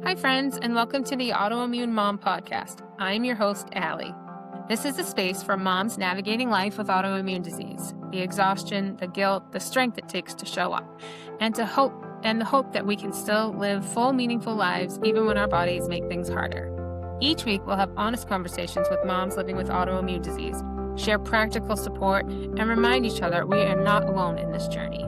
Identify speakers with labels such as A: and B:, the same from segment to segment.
A: Hi, friends, and welcome to the Autoimmune Mom Podcast. I'm your host, Allie. This is a space for moms navigating life with autoimmune disease, the exhaustion, the guilt, the strength it takes to show up, and the hope that we can still live full, meaningful lives even when our bodies make things harder. Each week, we'll have honest conversations with moms living with autoimmune disease, share practical support, and remind each other we are not alone in this journey.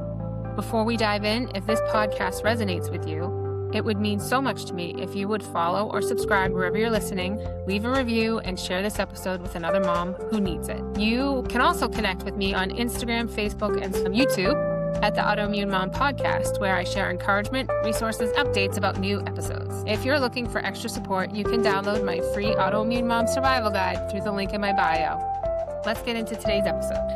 A: Before we dive in, if this podcast resonates with you, it would mean so much to me if you would follow or subscribe wherever you're listening, leave a review, and share this episode with another mom who needs it. You can also connect with me on Instagram, Facebook, and YouTube at the Autoimmune Mom Podcast, where I share encouragement, resources, updates about new episodes. If you're looking for extra support, you can download my free Autoimmune Mom Survival Guide through the link in my bio. Let's get into today's episode.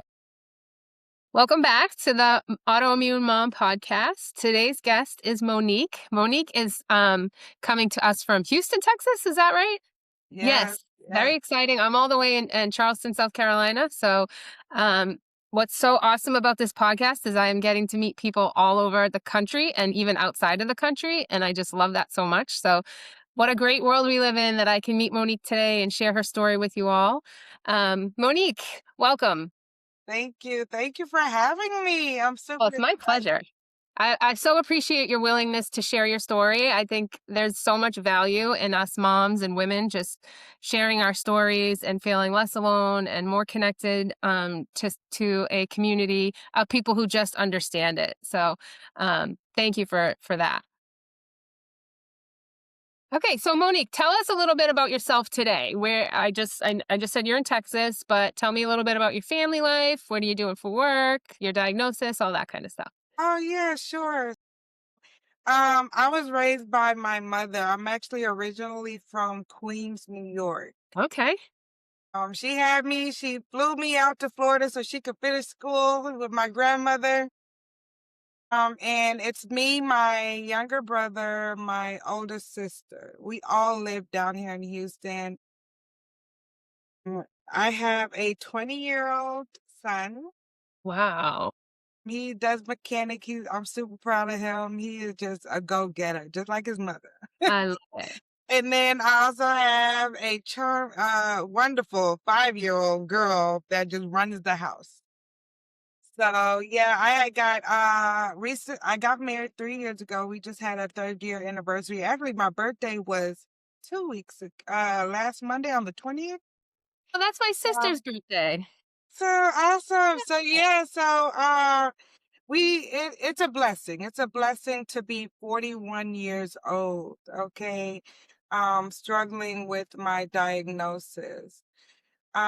A: Welcome back to the Autoimmune Mom Podcast. Today's guest is Monique. Monique is coming to us from Houston, Texas. Is that right? Yes. Very exciting. I'm all the way in Charleston, South Carolina. So what's so awesome about this podcast is I am getting to meet people all over the country and even outside of the country. And I just love that so much. So what a great world we live in that I can meet Monique today and share her story with you all. Monique, welcome.
B: Thank you. Thank you for having me. I'm super
A: Well, it's my
B: excited.
A: pleasure. I so appreciate your willingness to share your story. I think there's so much value in us moms and women just sharing our stories and feeling less alone and more connected to a community of people who just understand it. So thank you for that. Okay, so Monique, tell us a little bit about yourself today. Where I just said you're in Texas, but tell me a little bit about your family life. What are you doing for work? Your diagnosis, all that kind of stuff.
B: Oh yeah, sure. I was raised by my mother. I'm actually originally from Queens, New York.
A: Okay.
B: She had me, she flew me out to Florida so she could finish school with my grandmother. And it's me, my younger brother, my older sister. We all live down here in Houston. I have a 20-year-old son.
A: Wow.
B: He does mechanic. I'm super proud of him. He is just a go-getter, just like his mother.
A: I love it.
B: And then I also have a wonderful 5-year-old girl that just runs the house. So yeah, I got married 3 years ago. We just had a 3rd-year anniversary. Actually, my birthday was 2 weeks ago, last Monday on the 20th.
A: Well, that's my
B: Uh,
A: sister's birthday.
B: so awesome. So yeah, it's a blessing. It's a blessing to be 41 years old, okay? Struggling with my diagnosis. So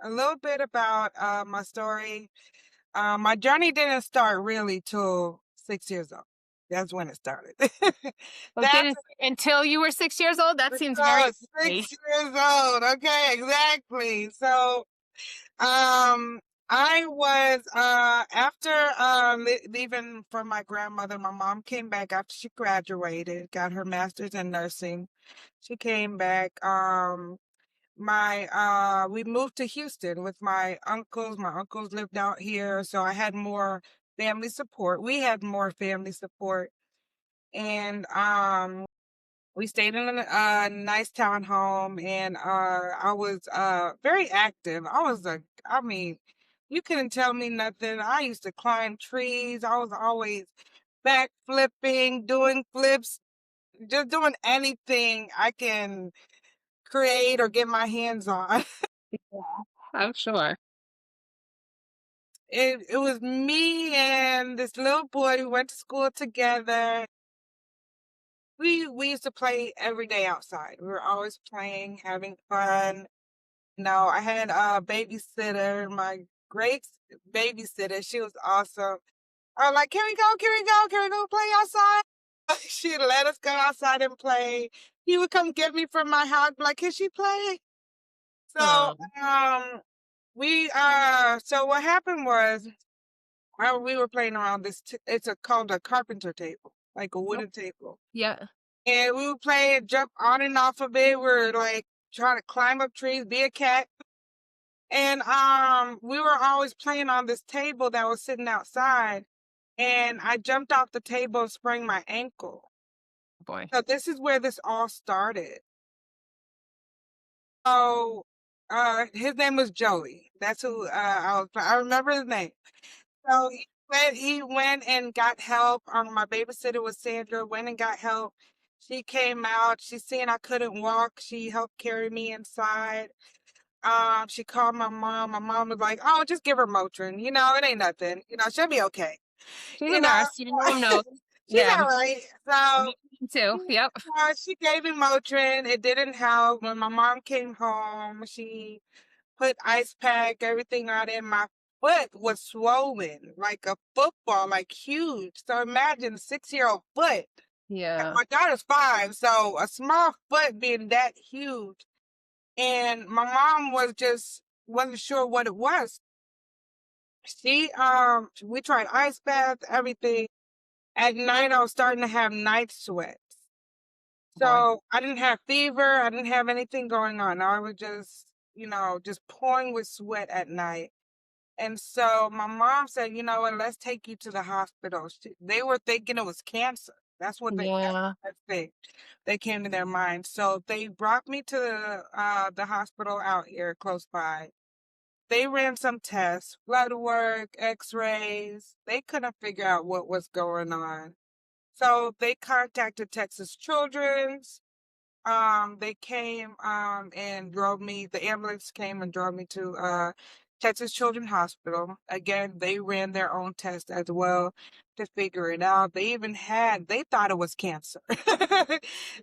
B: a little bit about my story. My journey didn't start really till 6 years old. That's when it started.
A: Well,
B: That's
A: until you were 6 years old? That seems very
B: oh,
A: early.
B: 6 years old. Okay, exactly. So I was after leaving from my grandmother, my mom came back after she graduated, got her master's in nursing. She came back. My We moved to Houston with my uncles. My uncles lived out here, so I had more family support. We had more family support. And we stayed in a nice townhome, and I was very active. I mean, you couldn't tell me nothing. I used to climb trees. I was always back flipping, doing flips, just doing anything I can create or get my hands on.
A: Yeah, I'm sure.
B: It was me and this little boy. We went to school together. We used to play every day outside. We were always playing, having fun. No, I had a babysitter, my great babysitter. She was awesome. I was like, can we go? Can we go? Can we go play outside? She let us go outside and play. He would come get me from my house, like, can she play? So,
A: Oh,
B: so what happened was, we were playing around it's called a carpenter table, like a
A: nope.
B: wooden table.
A: Yeah.
B: And we would play and jump on and off of it. We're like trying to climb up trees, be a cat. And we were always playing on this table that was sitting outside. and I jumped off the table and sprained my ankle.
A: Boy.
B: So this is where this all started. So, his name was Joey. That's who, I remember his name. So he went and got help. My babysitter was Sandra, went and got help. She came out. She seen I couldn't walk. She helped carry me inside. She called my mom. My mom was like, "Oh, just give her Motrin. It ain't nothing. She'll be okay."
A: She's a
B: You know,
A: nurse. Your mom knows.
B: she's
A: Yeah.
B: all right. So,
A: Me too. Yep.
B: she gave me Motrin. It didn't help. When my mom came home, she put ice pack, everything on it. My foot was swollen like a football, like huge. So imagine 6-year-old foot.
A: Yeah.
B: My daughter's 5, so a small foot being that huge. And my mom wasn't sure what it was. We tried ice baths, everything. At night, I was starting to have night sweats.
A: Boy.
B: So I didn't have fever. I didn't have anything going on. I was just pouring with sweat at night. And so my mom said, "You know what, let's take you to the hospital." They were thinking it was cancer. That's
A: Yeah.
B: the thing. They came to their mind. So they brought me to the hospital out here close by. They ran some tests, blood work, x-rays. They couldn't figure out what was going on. So they contacted Texas Children's. They came and drove me. The ambulance came and drove me to Texas Children's Hospital. Again, they ran their own test as well to figure it out. They thought it was cancer.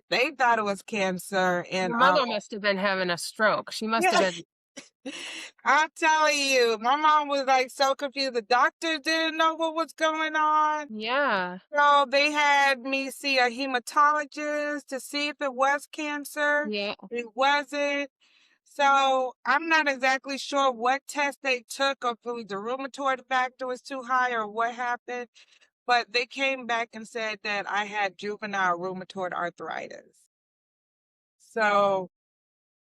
B: They thought it was cancer, and
A: Your mother must have been having a stroke. She must have
B: yeah,
A: been.
B: I'm telling you, my mom was like so confused. The doctors didn't know what was going on.
A: Yeah.
B: So they had me see a hematologist to see if it was cancer.
A: Yeah.
B: It wasn't. So I'm not exactly sure what test they took, or if it was the rheumatoid factor was too high or what happened. But they came back and said that I had juvenile rheumatoid arthritis. So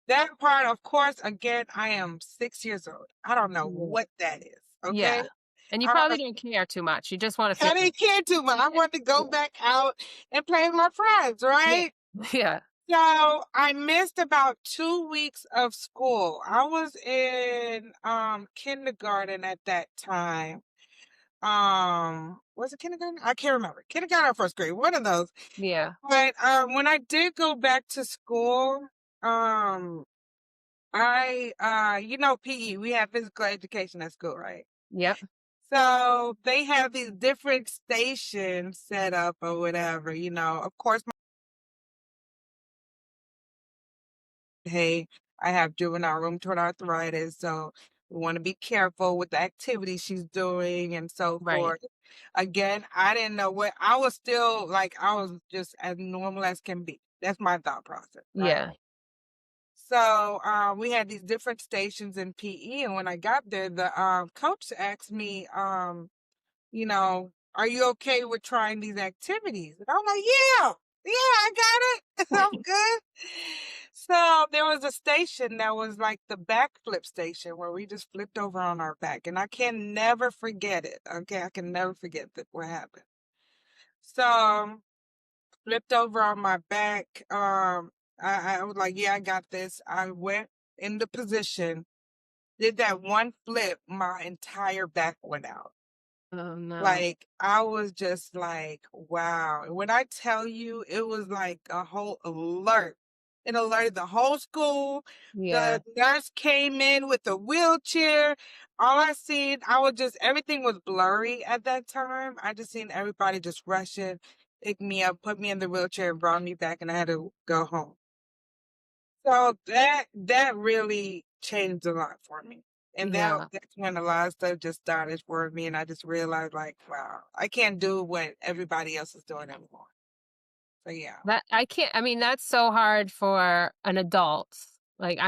B: that part, of course, again, I am 6 years old. I don't know
A: Yeah.
B: what that is. Okay.
A: Yeah. And you
B: I don't
A: probably don't care too much. You just want to
B: I
A: feel.
B: didn't care too much. I wanted to go back out and play with my friends,
A: Yeah.
B: right?
A: Yeah.
B: So I missed about 2 weeks of school. I was in kindergarten at that time. Was it kindergarten? I can't remember. Kindergarten or first grade, one of those.
A: Yeah.
B: But when I did go back to school, um, PE, we have physical education at school, right?
A: Yep.
B: So they have these different stations set up or whatever, Of course, hey, I have juvenile rheumatoid arthritis, so we want to be careful with the activities she's doing and so
A: Right.
B: forth. Again, I didn't know what I was still like, I was just as normal as can be. That's my thought process, right?
A: Yeah.
B: So we had these different stations in PE, and when I got there, the coach asked me, are you okay with trying these activities? And I'm like, yeah, I got it. I'm good. So there was a station that was like the backflip station where we just flipped over on our back. And I can never forget it. Okay. I can never forget what happened. So flipped over on my back. I was like, yeah, I got this. I went in the position, did that one flip, my entire back went out.
A: Oh no.
B: Like, I was just like, wow. And when I tell you, it was like a whole alert. It alerted the whole school.
A: Yeah.
B: The nurse came in with a wheelchair. All I seen, everything was blurry at that time. I just seen everybody just rushing, pick me up, put me in the wheelchair, and brought me back, and I had to go home. So that really changed a lot for me. And
A: Yeah.
B: that's when a lot of stuff just started for me, and I just realized like, wow, I can't do what everybody else is doing anymore. So yeah.
A: That I can't. I mean, that's so hard for an adult. Like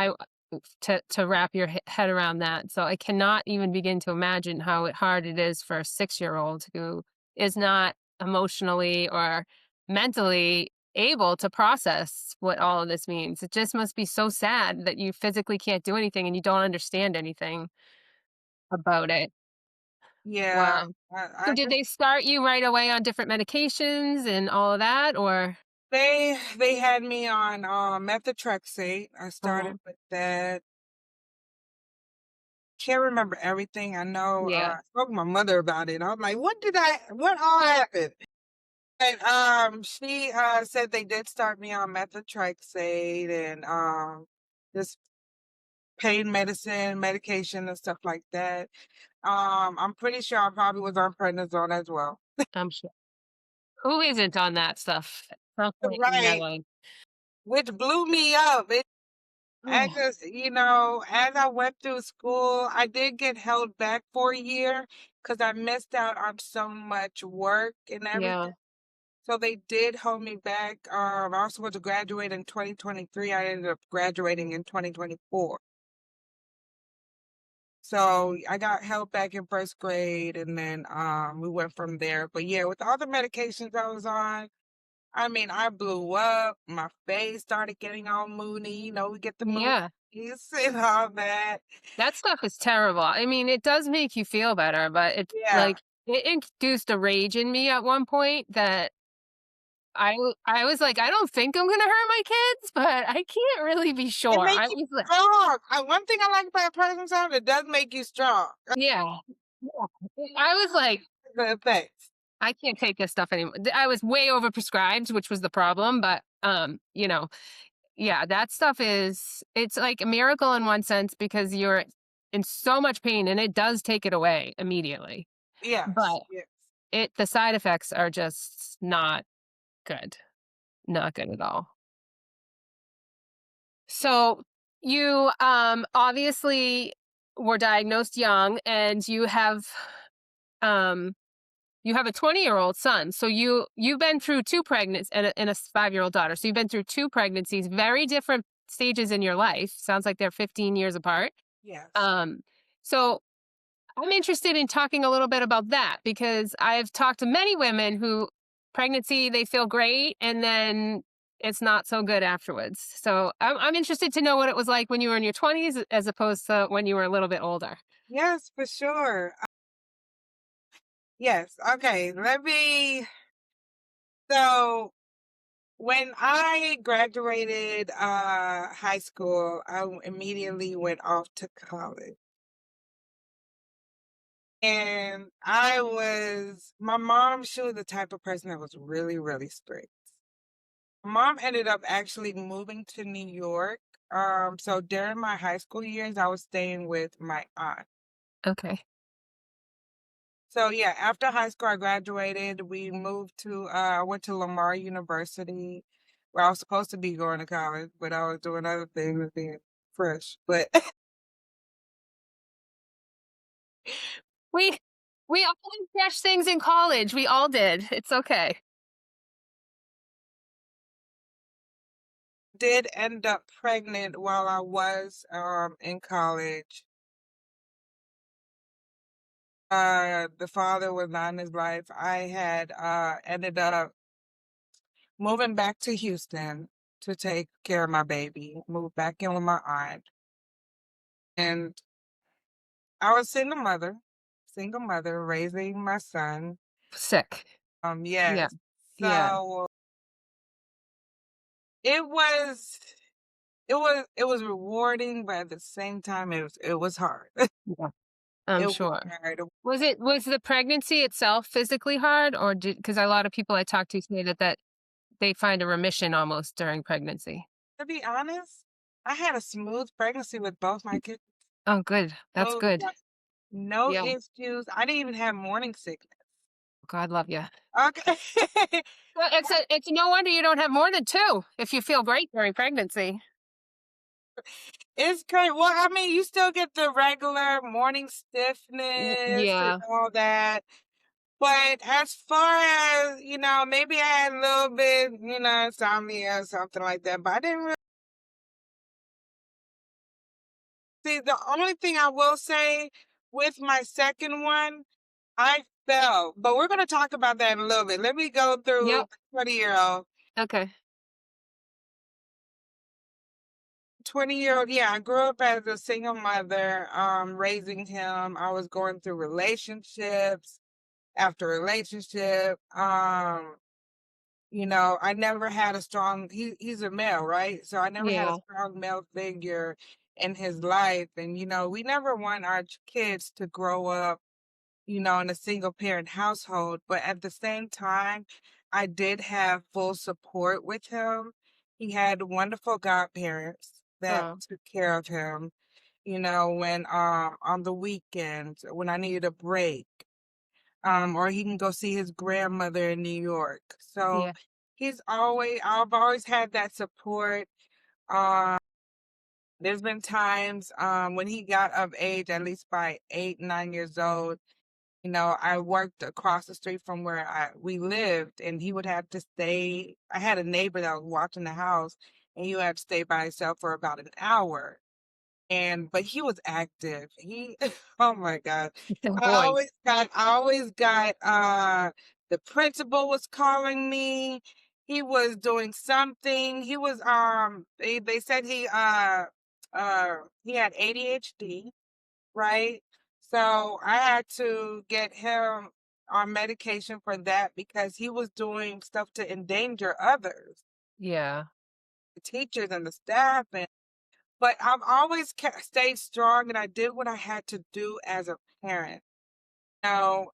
A: to wrap your head around that. So I cannot even begin to imagine how hard it is for a 6-year-old who is not emotionally or mentally able to process what all of this means. It just must be so sad that you physically can't do anything and you don't understand anything about it.
B: Yeah,
A: Wow. So
B: I
A: did
B: just
A: they start you right away on different medications and all of that, or?
B: they had me on, methotrexate. I
A: Uh-huh.
B: started with that. Can't remember everything. I know,
A: Yeah,
B: I spoke to my mother about it. I'm like, what all happened?" And, she, said they did start me on methotrexate and, just pain medicine, medication and stuff like that. I'm pretty sure I probably was on prednisone as well.
A: I'm sure. Who isn't on that stuff at some point in their
B: Right,
A: life?
B: which blew me up. I
A: Oh,
B: just, as I went through school, I did get held back for a year because I missed out on so much work and
A: yeah,
B: everything. So they did hold me back. I was supposed to graduate in 2023. I ended up graduating in 2024. So I got held back in first grade and then we went from there. But yeah, with all the medications I was on, I mean, I blew up. My face started getting all moody. We get the movies
A: yeah.
B: and all that.
A: That stuff is terrible. I mean, it does make you feel better, but it's
B: Yeah.
A: like it induced a rage in me at one point that I was like, I don't think I'm gonna hurt my kids, but I can't really be
B: It
A: sure. I
B: makes you
A: was like,
B: strong. One thing I like about person sound, it does make you strong.
A: yeah, yeah. I was like,
B: The effects.
A: I can't take this stuff anymore. I was way overprescribed, which was the problem, but yeah, that stuff it's like a miracle in one sense because you're in so much pain and it does take it away immediately.
B: Yes.
A: But
B: Yes.
A: the side effects are just not good. Not good at all. So you obviously were diagnosed young and um you have a 20-year-old son. So you've been through two pregnancies and a 5-year-old daughter. So you've been through two pregnancies, very different stages in your life. Sounds like they're 15 years apart.
B: Yes.
A: Um so I'm interested in talking a little bit about that because I've talked to many women who pregnancy, they feel great and then it's not so good afterwards. So I'm interested to know what it was like when you were in your 20s as opposed to when you were a little bit older.
B: Yes, for sure. Yes. Okay. So when I graduated high school, immediately went off to college. And my mom, she was the type of person that was really, really strict. Mom ended up actually moving to New York. So during my high school years, I was staying with my aunt.
A: Okay.
B: So yeah, after high school, I graduated. We moved I went to Lamar University, where I was supposed to be going to college, but I was doing other things and being fresh. But
A: We we all did fresh things in college. We all did. It's okay.
B: did end up pregnant while I was in college. The father was not in his life. I had ended up moving back to Houston to take care of my baby, moved back in with my aunt. And I was single mother raising my son.
A: Sick. Yeah.
B: Yes.
A: Yeah.
B: So it was it was rewarding, but at the same time it was hard.
A: Yeah. I'm
B: It was
A: sure.
B: hard.
A: Was the pregnancy itself physically hard or because a lot of people I talk to say that they find a remission almost during pregnancy.
B: To be honest, I had a smooth pregnancy with both my kids.
A: Oh, good. That's
B: No,
A: good.
B: no
A: Yeah.
B: issues. I didn't even have morning sickness.
A: God love you.
B: Okay.
A: Well, it's no wonder you don't have more than 2 if you feel great during pregnancy.
B: It's great. Well, I mean, you still get the regular morning stiffness and
A: Yeah.
B: all that. But as far as, maybe I had a little bit, insomnia or something like that. But I didn't really see. The only thing I will say with my second one, I fell. But we're going to talk about that in a little bit. Let me go through
A: Yep.
B: the 20-year-old.
A: Okay.
B: 20-year-old, yeah, I grew up as a single mother, raising him. I was going through relationships after relationship. I never had a strong he's a male, right? So I never had a
A: Yeah.
B: strong male figure in his life. And, we never want our kids to grow up, in a single parent household. But at the same time, I did have full support with him. He had wonderful godparents that
A: Oh,
B: took care of him, when on the weekends, when I needed a break, or he can go see his grandmother in New York. So
A: yeah.
B: I've always had that support. Um, there's been times when he got of age, at least by 8, 9 years old. I worked across the street from where we lived, and he would have to stay. I had a neighbor that was watching the house, and he would have to stay by himself for about an hour. But he was active. Oh my God.
A: Good boy.
B: The principal was calling me. He was doing something. They said he had ADHD, right? So I had to get him on medication for that because he was doing stuff to endanger others,
A: Yeah.
B: the teachers and the staff. But I've always stayed strong, and I did what I had to do as a parent. And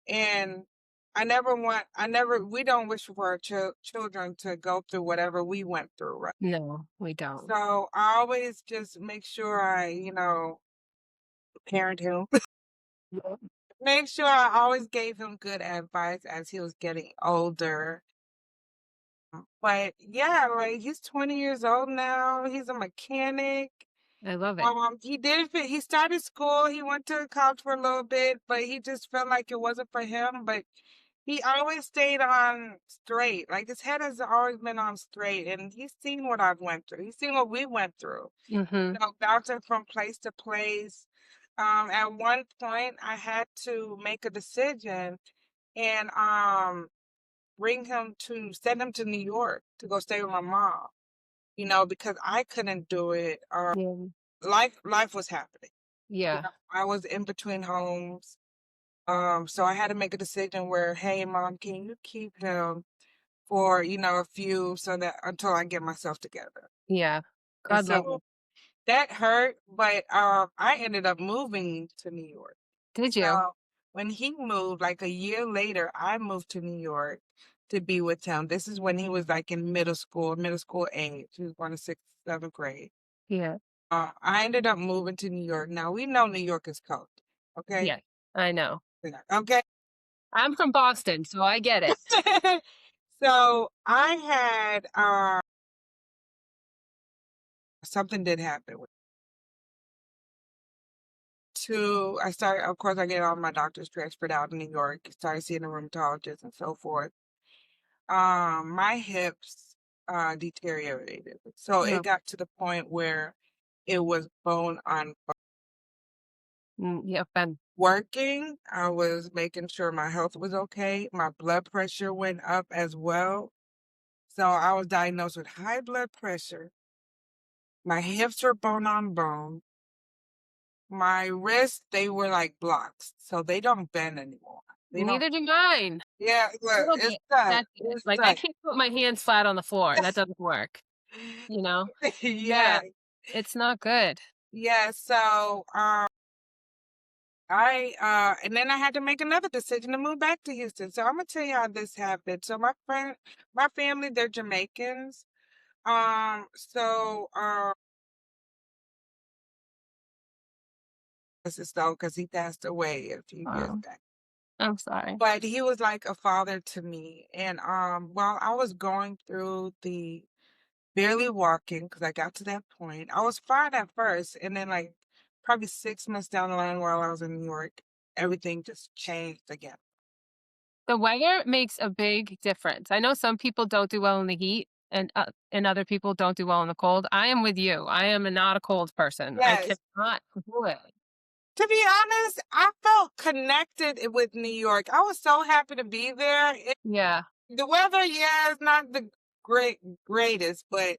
B: we don't wish for our children to go through whatever we went through, right?
A: No, we don't.
B: So I always just make sure parent him.
A: Yeah.
B: Make sure I always gave him good advice as he was getting older. But yeah, like he's 20 years old now. He's a mechanic.
A: I love it.
B: He started school, he went to college for a little bit, but he just felt like it wasn't for him. But he always stayed on straight. Like his head has always been on straight, and he's seen what I've went through. He's seen what we went through.
A: Mm-hmm.
B: Bouncing from place to place. At one point I had to make a decision and send him to New York to go stay with my mom, because I couldn't do it.
A: Yeah.
B: Life was happening.
A: Yeah.
B: I was in between homes. So I had to make a decision where, hey, mom, can you keep him for, a few so that until I get myself together.
A: Yeah.
B: And
A: God love
B: so
A: him.
B: that hurt, but I ended up moving to New York.
A: Did you?
B: So when he moved, like a year later, I moved to New York to be with him. This is when he was like in middle school age. He was going to sixth, seventh grade.
A: Yeah.
B: I ended up moving to New York. Now we know New York is cold. Okay.
A: Yeah. I know.
B: Yeah, okay.
A: I'm from Boston, so I get it.
B: So I had something did happen with I started, of course, I get all my doctors transferred out in New York, started seeing a rheumatologist and so forth. My hips deteriorated. So it
A: No.
B: got to the point where it was bone on
A: Yeah, Ben.
B: working. I was making sure my health was okay. My blood pressure went up as well. So I was diagnosed with high blood pressure. My hips were bone on bone. My wrists, they were like blocks, so they don't bend anymore. They don't.
A: Neither do mine.
B: Yeah,
A: A
B: look,
A: little
B: it's
A: bit.
B: done.
A: That's it.
B: It's
A: Like I
B: done.
A: can't put my hands flat on the floor. That doesn't work. You know?
B: Yeah,
A: Yeah. It's not good.
B: yeah. So, and then I had to make another decision to move back to Houston. So I'm gonna tell you how this happened. So my family, they're Jamaicans. So this is so because he passed away a few years
A: Oh,
B: back.
A: I'm sorry.
B: But he was like a father to me. And while I was going through the barely walking, because I got to that point, I was fine at first. And then, like, probably 6 months down the line while I was in New York, everything just changed again.
A: The weather makes a big difference. I know some people don't do well in the heat and other people don't do well in the cold. I am with you. I am not a cold person. I
B: Yes.
A: cannot do it.
B: To be honest, I felt connected with New York. I was so happy to be there.
A: Yeah.
B: The weather, yeah, is not the greatest, but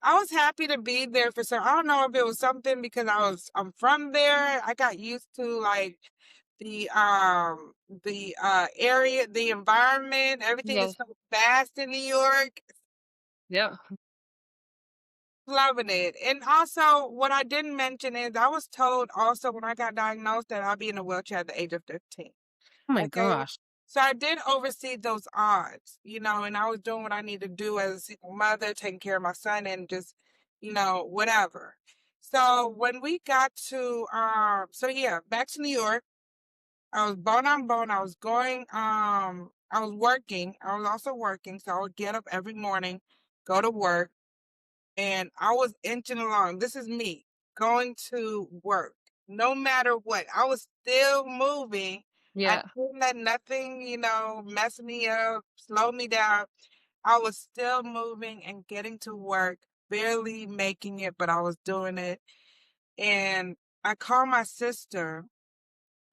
B: I was happy to be there for some. I don't know if it was something because I'm from there. I got used to like the area, the environment. Everything
A: Yeah.
B: is so fast in New York.
A: Yeah.
B: Loving it. And also, what I didn't mention is I was told also when I got diagnosed that I'll be in a wheelchair at the age of 15.
A: Oh my
B: Okay.
A: gosh.
B: So I did oversee those odds, and I was doing what I need to do as a single mother, taking care of my son and just, whatever. So when we got to, so yeah, back to New York, I was bone on bone. I was working. I was also working. So I would get up every morning, go to work, and I was inching along. This is me going to work. No matter what, I was still moving. I
A: Yeah.
B: couldn't let nothing, mess me up, slow me down. I was still moving and getting to work, barely making it, but I was doing it. And I called my sister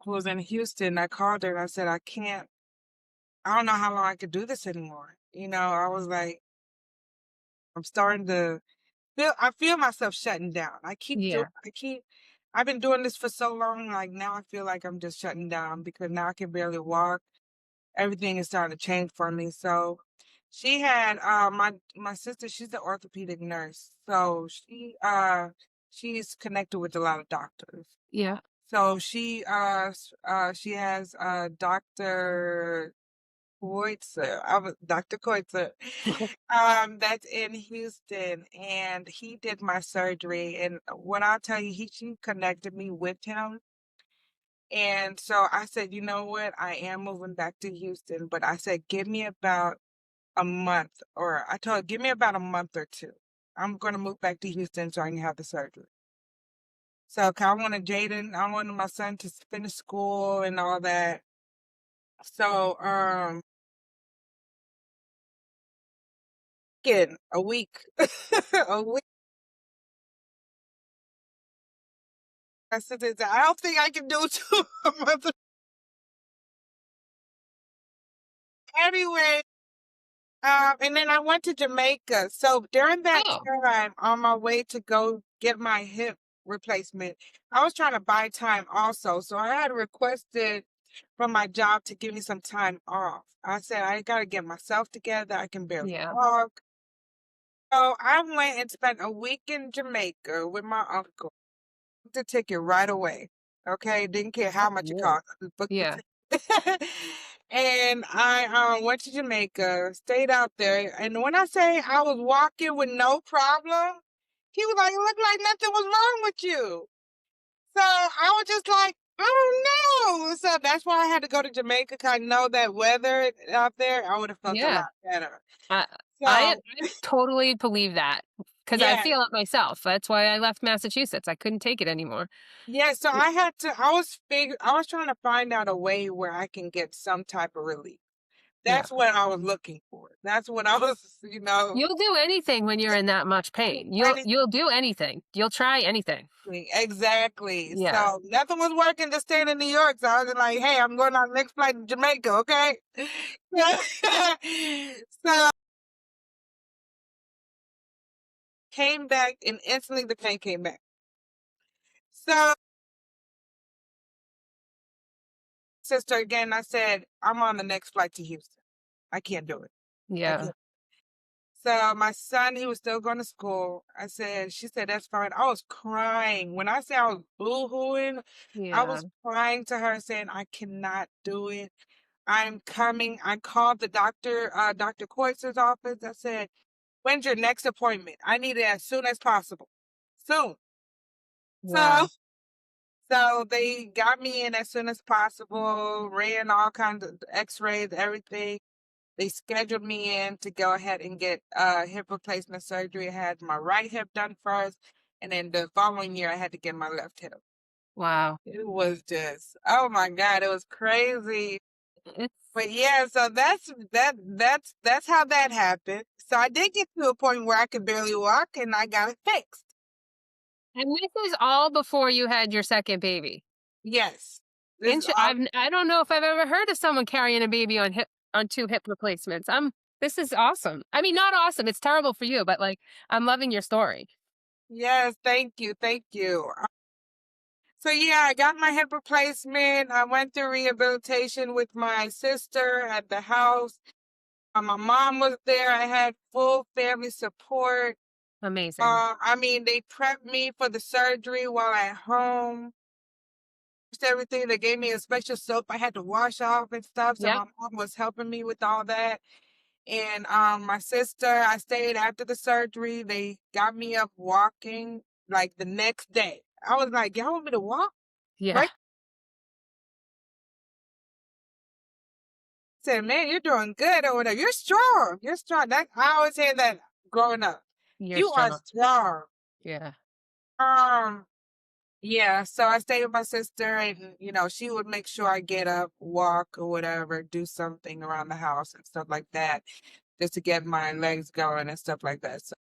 B: who was in Houston. I called her and I said, I don't know how long I could do this anymore. I was like, I'm starting to I feel myself shutting down.
A: Yeah.
B: I've been doing this for so long, like now I feel like I'm just shutting down because now I can barely walk. Everything is starting to change for me. So she had my sister, she's an orthopedic nurse. So she's connected with a lot of doctors.
A: Yeah.
B: So she has Dr. Koitzer. I was Dr. Koitzer. That's in Houston, and he did my surgery. And what I'll tell you, she connected me with him. And so I said, you know what? I am moving back to Houston, but I said, give me about a month, or I told her, give me about a month or two. I'm going to move back to Houston so I can have the surgery. So 'cause I wanted my son to finish school and all that. So, again, a week, a week. I said, I don't think I can do two months. Anyway, and then I went to Jamaica. So during that
A: Oh.
B: time, on my way to go get my hip replacement, I was trying to buy time also. So I had requested from my job to give me some time off. I said, I got to get myself together. I can barely
A: Yeah.
B: walk. So I went and spent a week in Jamaica with my uncle. Booked the ticket right away. Okay, didn't care how much it
A: Whoa.
B: cost. I just booked the
A: Yeah.
B: ticket. And I went to Jamaica, stayed out there, and when I say I was walking with no problem, he was like, "It looked like nothing was wrong with you." So I was just like, "Oh no!" So that's why I had to go to Jamaica. 'Cause I know that weather out there, I would have felt a
A: Yeah.
B: lot better.
A: I I
B: So
A: totally believe that because I
B: yeah,
A: feel it myself. That's why I left Massachusetts. I couldn't take it anymore.
B: yeah. So
A: Y
B: I was trying to find out a way where I can get some type of relief.
A: Yeah.
B: That's what I was looking for. That's what I was,
A: You'll do anything when you're in that much pain. You'll do anything. You'll try anything.
B: exactly.
A: Yeah.
B: So nothing was working just staying in New York. So I was like, hey, I'm going on the next flight to Jamaica, okay? So came back and instantly the pain came back. So sister again, I said, I'm on the next flight to Houston. I can't do it. I
A: Yeah.
B: can't. So my son, he was still going to school. She said, that's fine. I was crying. When I say I was boo-hooing, I
A: Yeah.
B: was crying to her saying, I cannot do it. I'm coming. I called the doctor, Dr. Coitzer's office. I said, when's your next appointment? I need it as soon as possible. Soon. So,
A: Wow.
B: so they got me in as soon as possible, ran all kinds of x-rays, everything. They scheduled me in to go ahead and get hip replacement surgery. I had my right hip done first, and then the following year I had to get my left hip.
A: Wow.
B: It was just, oh my God, it was crazy.
A: It's
B: But yeah, so that's how that happened. So I did get to a point where I could barely walk and I got it fixed.
A: and this is all before you had your second baby.
B: Yes. This
A: I don't know if I've ever heard of someone carrying a baby on 2 hip replacements. This is awesome. I mean, not awesome. It's terrible for you, but like, I'm loving your story.
B: Yes, thank you, thank you. So yeah, I got my hip replacement. I went through rehabilitation with my sister at the house. My mom was there. I had full family support.
A: Amazing.
B: I mean, they prepped me for the surgery while at home. Just everything. They gave me a special soap I had to wash off and stuff. So
A: Yep.
B: my mom was helping me with all that. And my sister, I stayed after the surgery. They got me up walking like the next day. I was like, y'all want me to walk?
A: Yeah.
B: Right? Said, man, you're doing good or whatever. You're strong. You're strong. That I always hear that growing up.
A: You're
B: You are
A: strong.
B: strong.
A: Yeah.
B: Um, yeah, so I stayed with my sister and she would make sure I get up, walk or whatever, do something around the house and stuff like that, just to get my legs going and stuff like that. So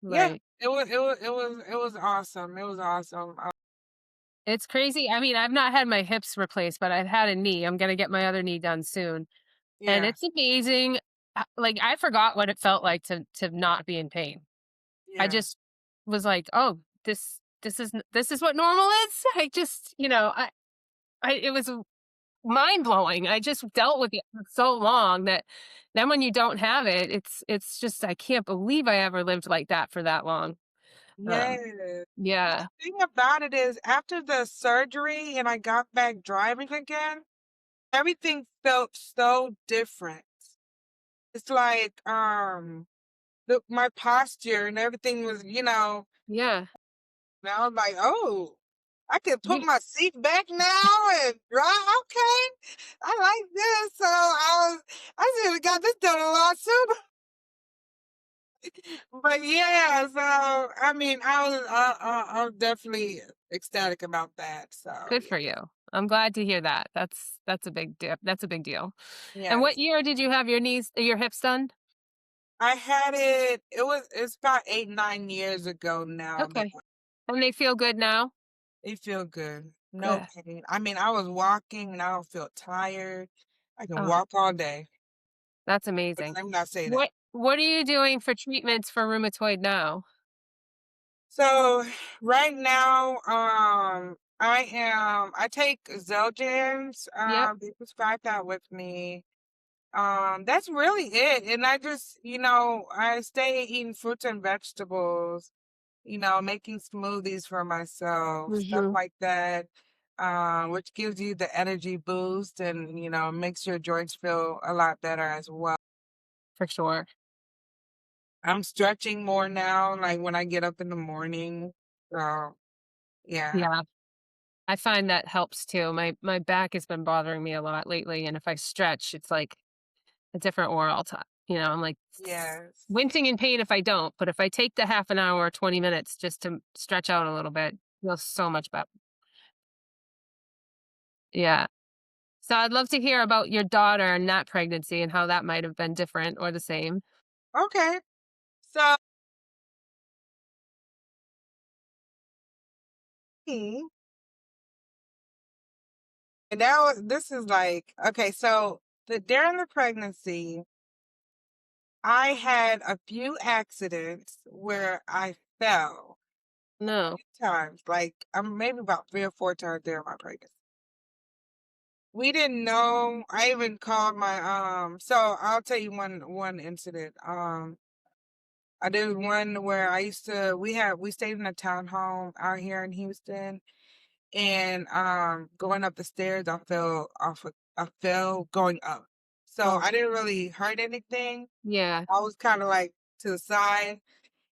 B: yeah,
A: Right.
B: it was awesome. It was awesome.
A: It's crazy. I mean, I've not had my hips replaced, but I've had a knee. I'm going to get my other knee done soon. And
B: Yeah,
A: it's amazing. Like, I forgot what it felt like to not be in pain. I
B: yeah,
A: just was like, "Oh, this is what normal is?" I just, I it was mind blowing. I just dealt with it for so long that then when you don't have it, it's just I can't believe I ever lived like that for that long. Um,
B: yes.
A: yeah,
B: Thing about it is, after the surgery and I got back driving again, everything felt so different. It's like my posture and everything was,
A: yeah.
B: now I'm like, oh, I can put
A: You
B: my seat back now and drive. Okay, I like this. So I should have got this done a lot sooner. But yeah, so I mean, I was definitely ecstatic about that. So
A: Good
B: yeah,
A: for you. I'm glad to hear that. That's a big dip. That's a big deal. And what
B: yes,
A: year did you have your hips done?
B: I had it. It's about 8, 9 years ago now that
A: Okay. And they feel good now?
B: it feel good. No
A: Good.
B: pain. I mean, I was walking and I don't feel tired. I can
A: Oh,
B: walk all day.
A: that's
B: But
A: amazing.
B: let me not say that.
A: What are you doing for treatments for rheumatoid now?
B: So right now, I take Xeljan's,
A: Yep.
B: they prescribed that with me. That's really it. And I just, I stay eating fruits and vegetables, making smoothies for myself, stuff
A: Mhm.
B: like that. Which gives you the energy boost and, makes your joints feel a lot better as well.
A: For sure.
B: I'm stretching more now, like when I get up in the morning. So yeah.
A: Yeah. I find that helps too. My back has been bothering me a lot lately, and if I stretch, it's like a different world. I'm like
B: Yes.
A: wincing in pain if I don't, but if I take the half an hour or 20 minutes just to stretch out a little bit, it feels so much better. Yeah. So I'd love to hear about your daughter and that pregnancy and how that might have been different or the same.
B: Okay. So me, and this is like, okay, so during the pregnancy, I had a few accidents where I fell
A: No.
B: times, like maybe about 3 or 4 times during my pregnancy. We didn't know. I even called my so I'll tell you one incident. I did one where we stayed in a townhome out here in Houston. And going up the stairs, I fell going up. So
A: Oh,
B: I didn't really hurt anything.
A: yeah.
B: I was kind of like to the side.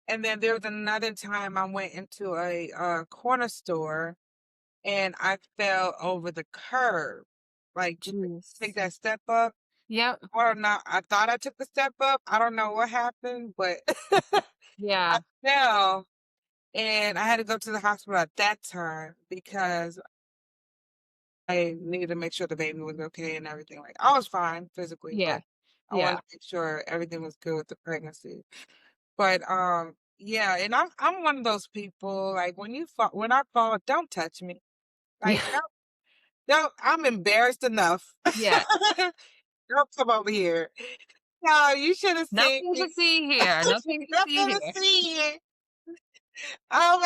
B: And then there was another time I went into a corner store and I fell over the curb. Like take
A: Jeez.
B: that step up.
A: Yep.
B: I don't know. I thought I took the step up. I don't know what happened, but I
A: Yeah.
B: fell and I had to go to the hospital at that time because I needed to make sure the baby was okay and everything. Like I was fine physically,
A: Yeah.
B: but I wanted
A: Yeah.
B: to make sure everything was good with the pregnancy. But yeah, and I'm one of those people like when I fall, don't touch me.
A: Yeah.
B: Like don't I'm embarrassed enough.
A: Yeah.
B: Don't come over here. No, you should have seen
A: Nothing
B: me.
A: to see here. Nothing to see
B: Nothing to
A: here.
B: see here. Oh,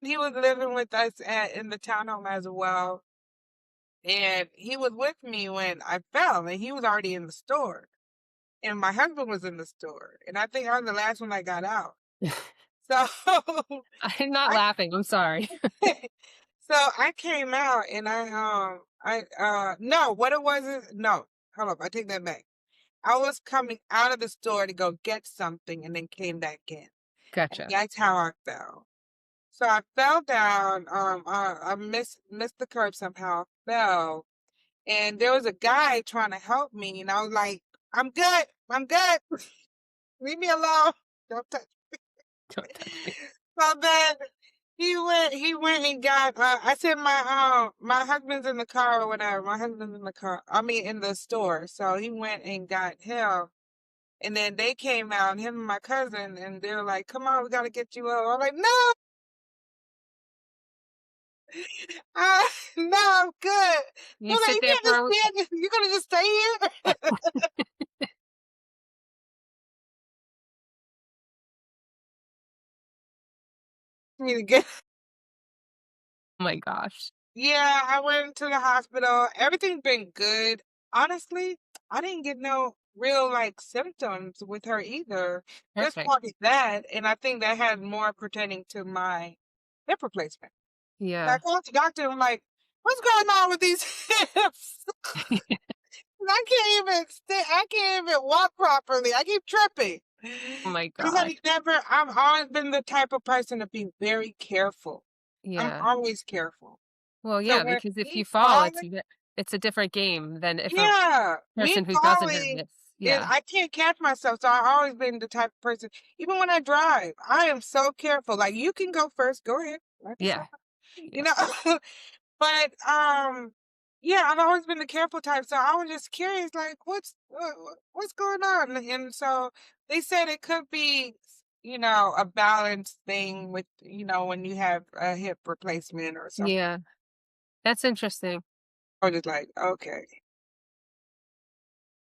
B: he was living with us in the townhome as well. And he was with me when I fell, and he was already in the store. And my husband was in the store. And I think I was the last one that got out. So
A: I'm not
B: I
A: laughing. I'm sorry.
B: so I came out and no, what it was is no, hold up, I take that back. I was coming out of the store to go get something and then came back in. And
A: Gotcha.
B: that's how I fell. So I fell down. I missed the curb somehow. Fell, and there was a guy trying to help me, and I was like, "I'm good. I'm good. Leave me alone. Don't touch."
A: Don't touch me.
B: So then he went and got. I said my husband's in the car or whatever. My husband's in the car. I mean in the store. So he went and got him. And then they came out, him and my cousin, and they were like, "Come on, we gotta get you up." I'm like, "No, no, I'm good."
A: You
B: They're like,
A: sit
B: "You
A: there
B: can't just
A: for
B: stand. You gonna just stay here?" Need to get.
A: oh my gosh.
B: Yeah, I went to the hospital. Everything's been good. Honestly, I didn't get no real like symptoms with her either. Just
A: Perfect.
B: partly that, and I think that had more pertaining to my hip replacement. I
A: Yeah.
B: called the doctor and I'm like, "What's going on with these hips? I can't even stay. I can't even walk properly. I keep tripping."
A: Oh my
B: Because
A: gosh.
B: I've always been the type of person to be very careful. I'm
A: Yeah.
B: always careful.
A: Well,
B: So
A: yeah,
B: when
A: because if
B: me
A: you fall,
B: falling,
A: it's a different game than if a
B: yeah, me
A: person who doesn't have
B: falling
A: this.
B: is
A: Yeah.
B: I can't catch myself. So I've always been the type of person, even when I drive, I am so careful. Like you can go first, go ahead. Like it's
A: Yeah.
B: all- you
A: Yeah.
B: know. But yeah, I've always been the careful type. So I was just curious, like, what's going on? And so they said it could be, a balance thing with, when you have a hip replacement or something.
A: Yeah. That's interesting.
B: I was just like, okay.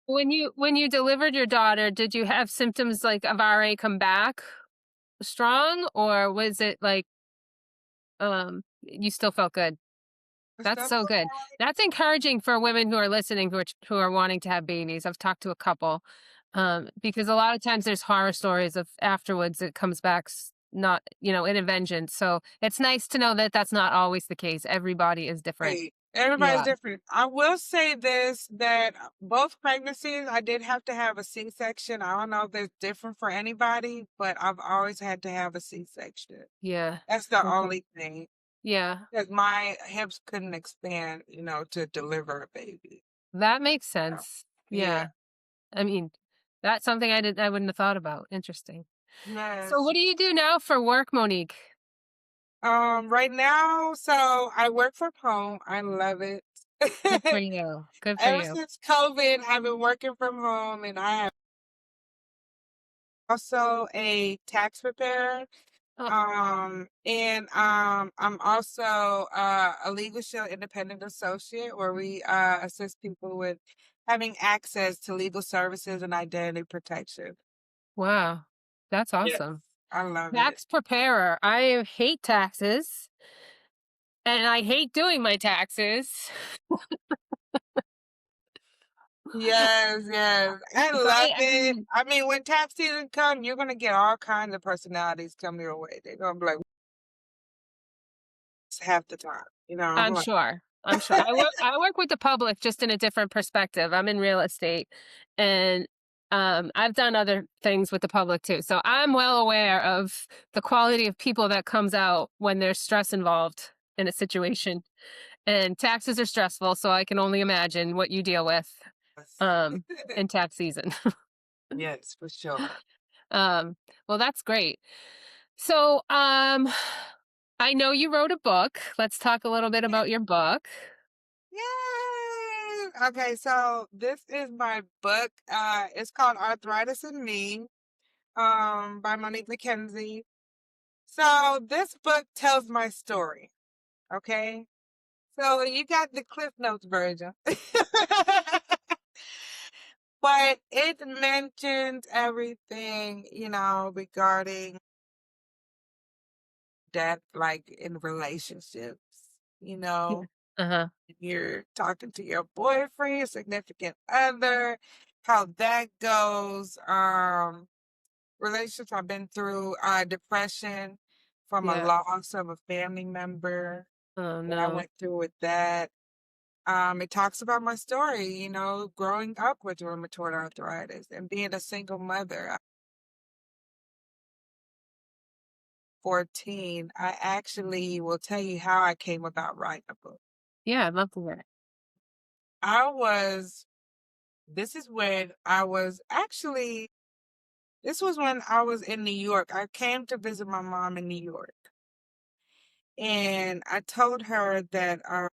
A: When you delivered your daughter, did you have symptoms like of RA come back strong, or was it like you still felt good?
B: The
A: That's
B: stuff
A: so good. That's encouraging for women who are listening who are wanting to have babies. I've talked to a couple because a lot of times there's horror stories of afterwards it comes back not in a vengeance. So it's nice to know that that's not always the case. Everybody is different.
B: right. Everybody's
A: Yeah.
B: different. I will say this that both pregnancies, I did have to have a C-section. I don't know if it's different for anybody, but I've always had to have a C-section.
A: Yeah.
B: That's the
A: Okay.
B: only thing.
A: Yeah.
B: Because my hips couldn't expand, to deliver a baby.
A: That makes
B: So,
A: sense.
B: yeah.
A: Yeah. I mean, that's something I wouldn't have thought about. Interesting. So
B: Yes.
A: what do you do now for work, Monique?
B: Right now, so I work from home. I love it.
A: Good for you. Good for
B: Ever
A: you.
B: since COVID, I've been working from home, and I am also a tax preparer.
A: Oh,
B: I'm also a legal shield independent associate where we assist people with having access to legal services and identity protection.
A: wow. That's
B: Yes.
A: awesome.
B: I love it.
A: Tax preparer. I hate taxes and I hate doing my taxes.
B: Yes, yes. I
A: So
B: love
A: I
B: it.
A: mean,
B: I mean, when tax season comes, you're gonna get all kinds of personalities come your way. They're gonna be like, "It's half the time," I'm
A: I'm
B: like,
A: sure. I'm sure. I work with the public just in a different perspective. I'm in real estate and I've done other things with the public too. So I'm well aware of the quality of people that comes out when there's stress involved in a situation. And taxes are stressful, so I can only imagine what you deal with
B: yes,
A: um in tax season.
B: yes, for sure.
A: um well that's great. So I know you wrote a book. Let's talk a little bit about your book.
B: Yay! Okay, so this is my book. It's called Arthritis and Me, by Monique McKenzie. So this book tells my story. Okay, so you got the Cliff Notes version. But it mentioned everything, regarding death, like in relationships, you
A: Yeah.
B: know,
A: Uh-huh.
B: you're talking to your boyfriend, your significant other, how that goes. Relationships I've been through, depression from a
A: Yeah.
B: loss of a family member,
A: Oh
B: what I
A: no.
B: went through with that. It talks about my story, growing up with rheumatoid arthritis and being a single mother. At 14, I actually will tell you how I came about writing a book.
A: Yeah, I'd love to hear it.
B: I was, this is when I was actually, this was when I was in New York. I came to visit my mom in New York. And I told her that I'm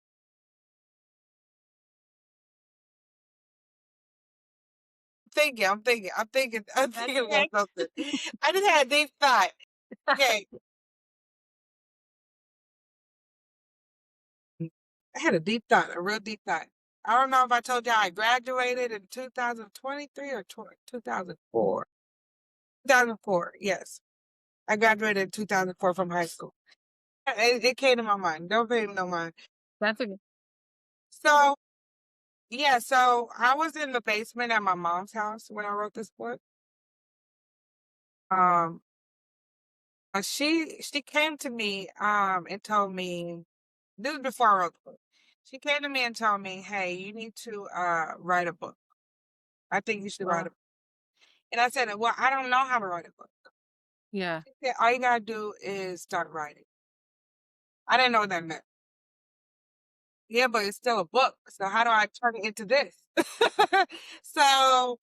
A: That's
B: thinking about
A: okay.
B: something. I just had a deep thought. Okay, I had a deep thought, a real deep thought. I don't know if I told you I graduated in 2023 or 2004. 2004, yes. I graduated in 2004 from high school. It came to my mind. Don't pay me no mind.
A: That's okay.
B: So, yeah, so I was in the basement at my mom's house when I wrote this book. Um, she came to me and told me, this is before I wrote the book. She came to me and told me, "Hey, you need to write a book. I think you should write a
A: Wow.
B: book." And I said, "Well, I don't know how to write a book."
A: Yeah.
B: She said, "All you gotta do is start writing." I didn't know what that meant. Yeah, but it's still a book. So how do I turn it into this? So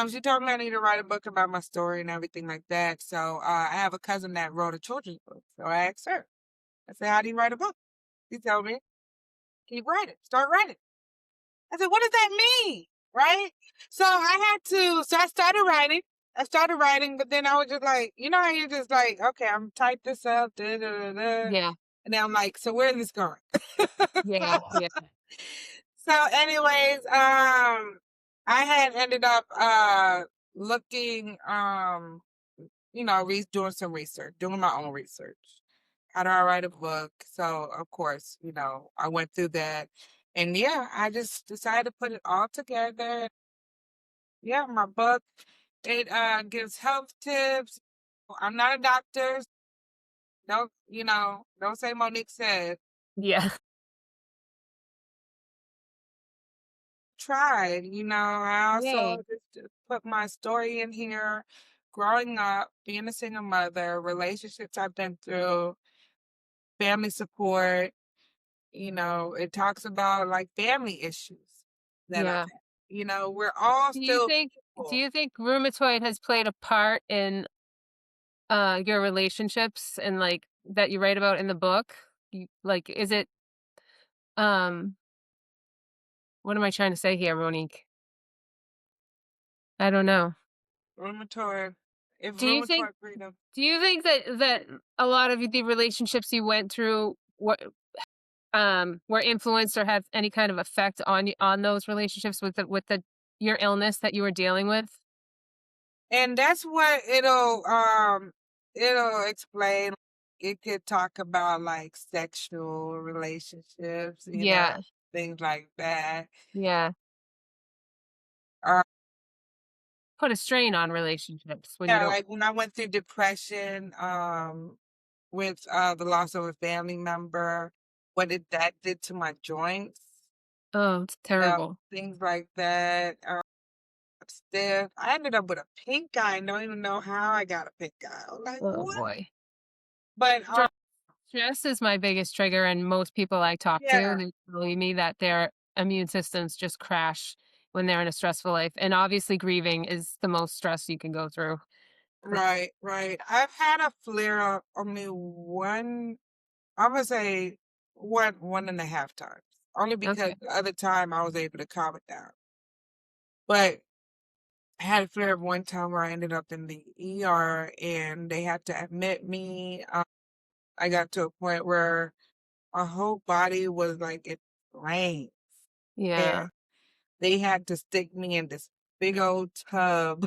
B: she told me I need to write a book about my story and everything like that. So I have a cousin that wrote a children's book. So I asked her. I said, "How do you write a book?" She told me, "Keep writing. Start writing." I said, "What does that mean?" Right? So I started writing. But then I was just like, how you're just like, okay, I'm type this up, da, da, da, da.
A: Yeah.
B: And then I'm like, so where's this going?
A: Yeah. Yeah.
B: So, anyways, I had ended up looking, doing some research, doing my own research. How do I write a book? So, of course, I went through that. And yeah, I just decided to put it all together. Yeah, my book, it gives health tips. I'm not a doctor. Don't say Monique said.
A: Yeah.
B: Tried, I also
A: Yay.
B: just put my story in here, growing up, being a single mother, relationships I've been through, family support. It talks about like family issues that I've
A: Yeah.
B: had. We're all
A: Do you
B: still
A: think do
B: people.
A: you think rheumatoid has played a part in your relationships and like that you write about in the book? Like is it um what am I trying to say here, Monique? I don't know.
B: Rheumatoid. If
A: Do you think
B: rheumatoid freedom.
A: that a lot of the relationships you went through were influenced or had any kind of effect on on those relationships with the your illness that you were dealing with?
B: And that's what it'll explain. It could talk about like sexual relationships,
A: Yeah.
B: things like that.
A: Yeah.
B: Uh,
A: Put a strain on relationships when you
B: yeah,
A: don't.
B: like when I went through depression, with the loss of a family member, that did to my joints,
A: Oh, it's terrible.
B: things like that. Stiff. I ended up with a pink eye. And don't even know how I got a pink eye. I was like,
A: Oh
B: what?
A: boy.
B: But
A: Stress stress is my biggest trigger, and most people I talk to,
B: yeah,
A: they believe me that their immune systems just crash when they're in a stressful life. And obviously grieving is the most stress you can go through. Uh,
B: right, right. I've had a flare up only one, I would say one and a half times. Only because
A: Okay.
B: the other time I was able to calm it down. But I had a flare up one time where I ended up in the ER and they had to admit me. I got to a point where my whole body was like it rained. And
A: Yeah.
B: they had to stick me in this big old tub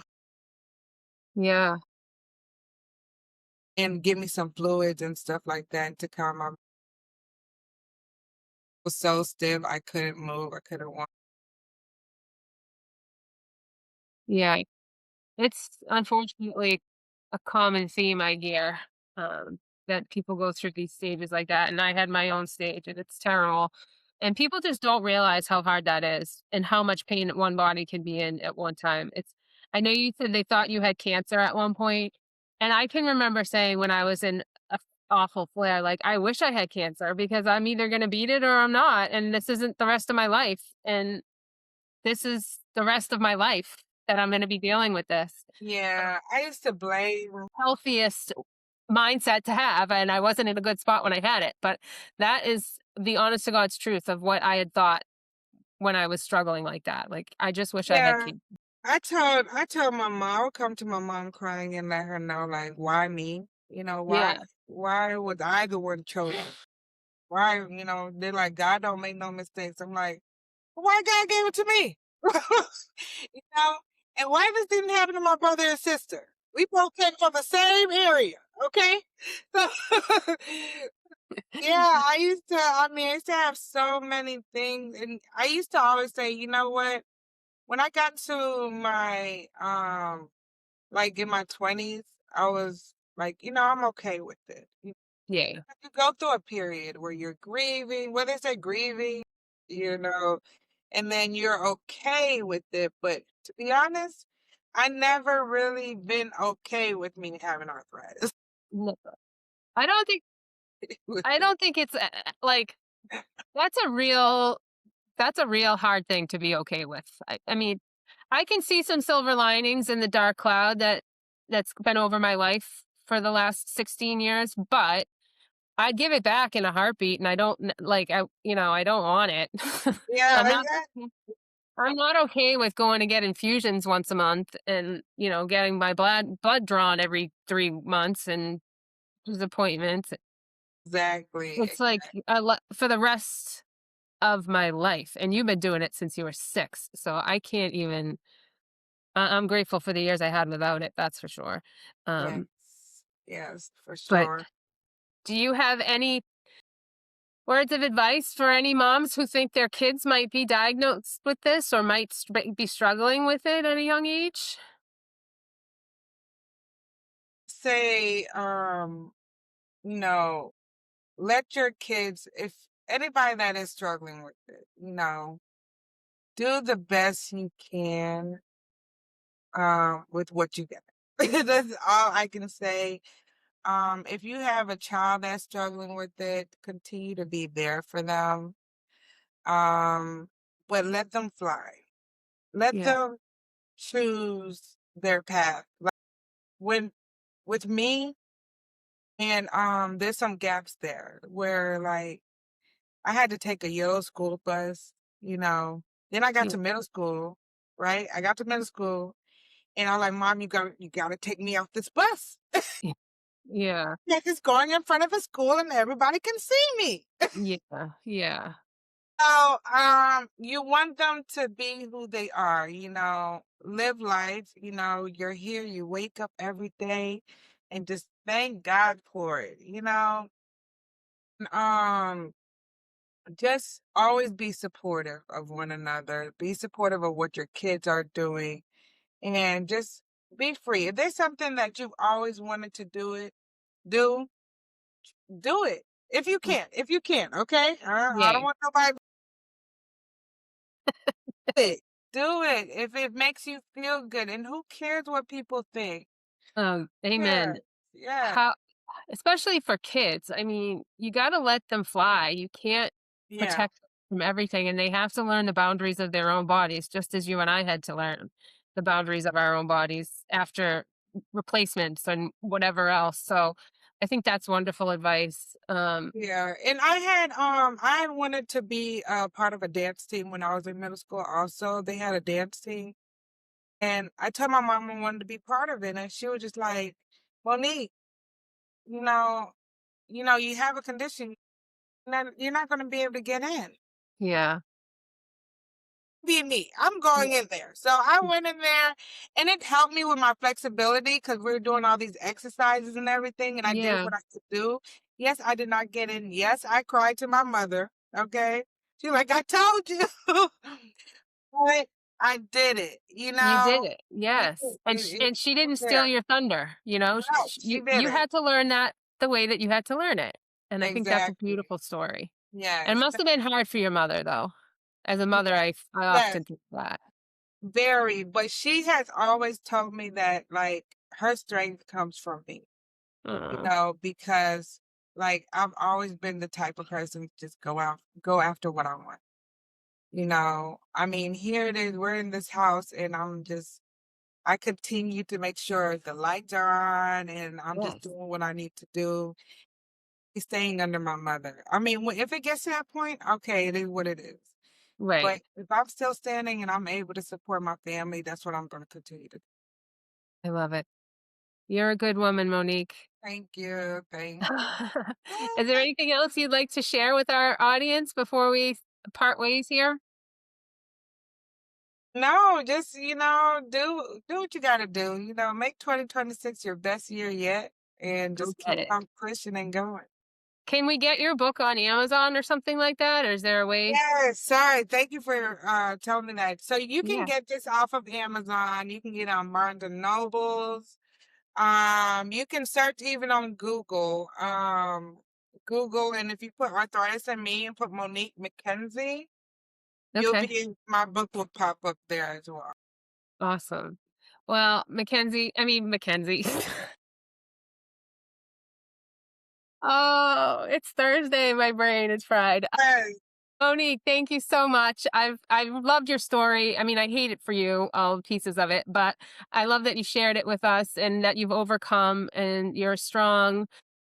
A: Yeah.
B: and give me some fluids and stuff like that to calm my was so stiff, I couldn't move, I couldn't walk.
A: Yeah. It's unfortunately a common theme I hear, that people go through these stages like that, and I had my own stage, and it's terrible. And people just don't realize how hard that is and how much pain one body can be in at one time. It's I know you said they thought you had cancer at one point, and I can remember saying when I was in a awful flare, like, "I wish I had cancer because I'm either gonna beat it or I'm not, and this isn't the rest of my life, and this is the rest of my life that I'm gonna be dealing with this."
B: Yeah, I used to blame
A: Healthiest mindset to have, and I wasn't in a good spot when I had it, but that is the honest to God's truth of what I had thought when I was struggling like that. Like, I just wish I had
B: yeah.
A: can
B: I told my mom, I would come to my mom crying and let her know, like, why me? You know,
A: Yeah.
B: why was I the one chosen? Why, they're like, God don't make no mistakes. I'm like, why God gave it to me? you know, and why this didn't happen to my brother and sister? We both came from the same area, okay? So yeah, I used to have so many things, and I used to always say, you know what? When I got to my like in my 20s, I was like, I'm okay with it.
A: Yeah.
B: You go through a period where you're grieving, whether it's a grieving, you know, and then you're okay with it. But to be honest, I never really been okay with me having arthritis.
A: No. I don't think I don't think it's, like, that's a real that's a real hard thing to be okay with. I mean, I can see some silver linings in the dark cloud that's been over my life for the last 16 years, but I'd give it back in a heartbeat, and I don't like I don't want it. I'm
B: Yeah,
A: not I'm not okay with going to get infusions once a month and, getting my blood drawn every 3 months and those appointments.
B: exactly.
A: It's like for the rest of my life, and you've been doing it since you were 6, so I can't even I'm grateful for the years I had without it, that's for sure.
B: Yes.
A: Um,
B: Yes, for
A: but
B: sure.
A: do you have any words of advice for any moms who think their kids might be diagnosed with this or might be struggling with it at a young age?
B: Say, no, let your kids, if anybody that is struggling with it, do the best you can with what you get. That's all I can say. If you have a child that's struggling with it, continue to be there for them. Um, but let them fly. Let
A: Yeah.
B: them choose their path. Like when with me, and there's some gaps there where like I had to take a yellow school bus, you know. Then I got
A: Yeah.
B: to middle school, right? I got to middle school and I'm like, Mom, you gotta take me off this bus.
A: Yeah.
B: Like it's going in front of a school and everybody can see me.
A: Yeah. Yeah.
B: So you want them to be who they are, live life, you're here, you wake up every day and just thank God for it, Um just always be supportive of one another. Be supportive of what your kids are doing and just be free. If there's something that you've always wanted to do, do it. If you can, okay? I don't
A: Yeah.
B: want nobody to do it. Do it if it makes you feel good. And who cares what people think? Yeah.
A: Amen.
B: Yeah.
A: How especially for kids. I mean, you gotta let them fly. You can't
B: Yeah.
A: protect them from everything, and they have to learn the boundaries of their own bodies, just as you and I had to learn the boundaries of our own bodies after replacements and whatever else. So I think that's wonderful advice.
B: Yeah, and I had wanted to be a part of a dance team when I was in middle school also. They had a dance team. And I told my mom I wanted to be part of it, and she was just like, "Monique, you know, you have a condition, you're not going to be able to get in."
A: Yeah.
B: be me. I'm going in there. So I went in there and it helped me with my flexibility because we were doing all these exercises and everything, and I did
A: Yeah,
B: what I could do. Yes, I did not get in. Yes, I cried to my mother. Okay. She's like, I told you. But I did it, you
A: you did
B: know?
A: it. Yes. And
B: It
A: and she
B: was
A: didn't steal
B: there.
A: your thunder, you know?
B: No, she did
A: You
B: it.
A: had to learn that the way that you had to learn it. And I think that's a
B: Exactly.
A: beautiful story. And it
B: Yes.
A: must have been hard for your mother though. As a mother,
B: Yes.
A: I
B: Yes.
A: often think that.
B: Very. But she has always told me that, like, her strength comes from me,
A: Oh,
B: because, like, I've always been the type of person to just go after what I want. I mean, here it is, we're in this house and I continue to make sure the lights are on and I'm just
A: yes.
B: doing what I need to do. He's staying under my mother. I mean, if it gets to that point, okay, it is what it is. But
A: Right.
B: if I'm still standing and I'm able to support my family, that's what I'm going to continue to do.
A: I love it. You're a good woman, Monique.
B: Thank you. Thank you.
A: Is there anything else you'd like to share with our audience before we part ways here?
B: No, just, do what you got to do. Make 2026 your best year yet and
A: Go
B: just
A: get
B: keep
A: it.
B: on pushing and going.
A: Can we get your book on Amazon or something like that? Or is there a way?
B: Yes, sorry. Thank you for telling me that. So you can
A: Yeah.
B: get this off of Amazon. You can get it on Barnes and Nobles. You can search even on Google. Google, and if you put arthritis and me and put Monique McKenzie,
A: Okay.
B: my book will pop up there as well.
A: Awesome. Well, Mackenzie. Oh, it's Thursday. My brain is fried.
B: Yes.
A: Monique, thank you so much. I've loved your story. I mean, I hate it for you, all pieces of it, but I love that you shared it with us and that you've overcome and you're a strong,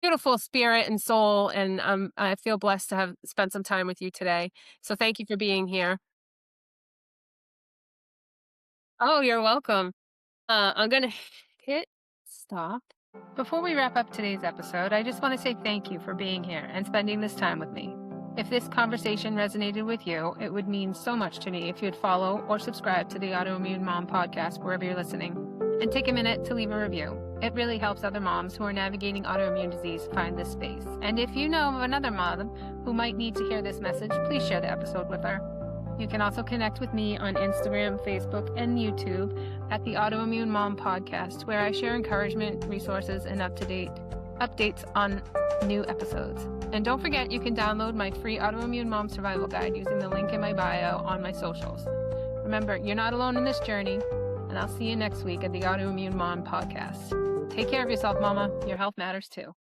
A: beautiful spirit and soul. And I feel blessed to have spent some time with you today. So thank you for being here. Oh, you're welcome. I'm going to hit stop. Before we wrap up today's episode, I just want to say thank you for being here and spending this time with me. If this conversation resonated with you, it would mean so much to me if you'd follow or subscribe to the Autoimmune Mom podcast wherever you're listening, and take a minute to leave a review. It really helps other moms who are navigating autoimmune disease find this space. And if you know of another mom who might need to hear this message, please share the episode with her. You can also connect with me on Instagram, Facebook, and YouTube at the Autoimmune Mom Podcast, where I share encouragement, resources, and up-to-date updates on new episodes. And don't forget, you can download my free Autoimmune Mom Survival Guide using the link in my bio on my socials. Remember, you're not alone in this journey, and I'll see you next week at the Autoimmune Mom Podcast. Take care of yourself, Mama. Your health matters too.